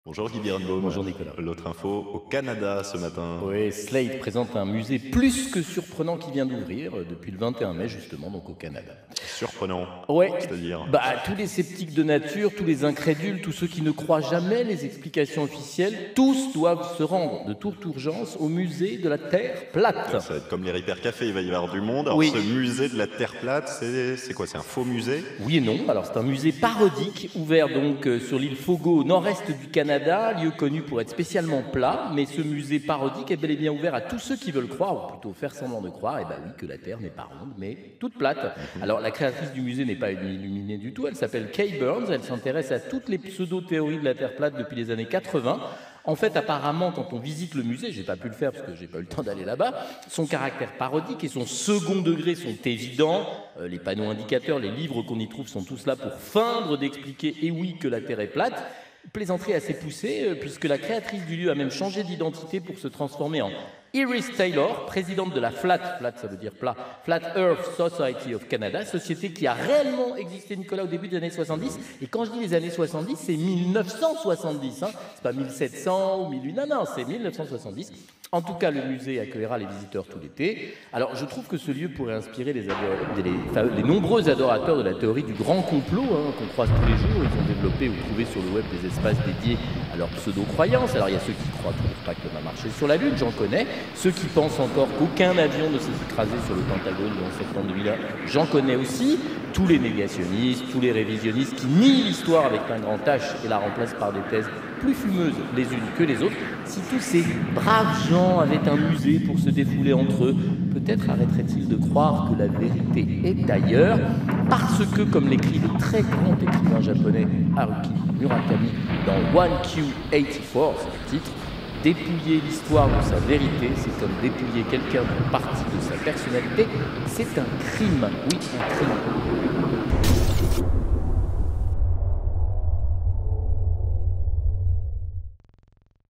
Bonjour Guy Birenbaum. Bonjour Nicolas. L'autre info au Canada ce matin. Oui, Slate présente un musée plus que surprenant qui vient d'ouvrir depuis le 21 mai justement, donc au Canada. Surprenant. Ouais. C'est-à-dire tous les sceptiques de nature, tous les incrédules, tous ceux qui ne croient jamais les explications officielles, tous doivent se rendre de toute urgence au musée de la Terre plate. Ça va être comme les Ripper Café, il va y avoir du monde. Alors Oui. ce musée de la Terre plate, c'est quoi? C'est un faux musée? Oui et non. Alors c'est un musée parodique ouvert donc sur l'île Fogo au nord-est du Canada, lieu connu pour être spécialement plat, mais ce musée parodique est bel et bien ouvert à tous ceux qui veulent croire, ou plutôt faire semblant de croire, que la Terre n'est pas ronde, mais toute plate. Alors la créatrice du musée n'est pas une illuminée du tout, elle s'appelle Kay Burns, elle s'intéresse à toutes les pseudo-théories de la Terre plate depuis les années 80. En fait, apparemment, quand on visite le musée, j'ai pas pu le faire parce que j'ai pas eu le temps d'aller là-bas, son caractère parodique et son second degré sont évidents. Les panneaux indicateurs, les livres qu'on y trouve sont tous là pour feindre d'expliquer, et oui, que la Terre est plate. Plaisanterie assez poussée, puisque la créatrice du lieu a même changé d'identité pour se transformer en Iris Taylor, présidente de la Flat ça veut dire plat, Flat Earth Society of Canada, société qui a réellement existé, Nicolas, au début des années 70. Et quand je dis les années 70, c'est 1970, hein. C'est pas 1700 ou 1800, non, c'est 1970. En tout cas, le musée accueillera les visiteurs tout l'été. Alors, je trouve que ce lieu pourrait inspirer les nombreux adorateurs de la théorie du grand complot, qu'on croise tous les jours. Ils ont développé ou trouvé sur le web des espaces dédiés à leurs pseudo-croyances. Alors, il y a ceux qui croient toujours pas qu'on va marcher sur la Lune, j'en connais. Ceux qui pensent encore qu'aucun avion ne s'est écrasé sur le Pentagone en septembre 2001, j'en connais aussi. Tous les négationnistes, tous les révisionnistes qui nient l'histoire avec un grand H et la remplacent par des thèses plus fumeuses les unes que les autres. Si tous ces braves gens avaient un musée pour se défouler entre eux, peut-être arrêteraient-ils de croire que la vérité est ailleurs, parce que, comme l'écrit le très grand écrivain japonais Haruki Murakami dans 1Q84, c'est le titre, dépouiller l'histoire de sa vérité, c'est comme dépouiller quelqu'un d'une partie de sa personnalité, c'est un crime, oui, un crime.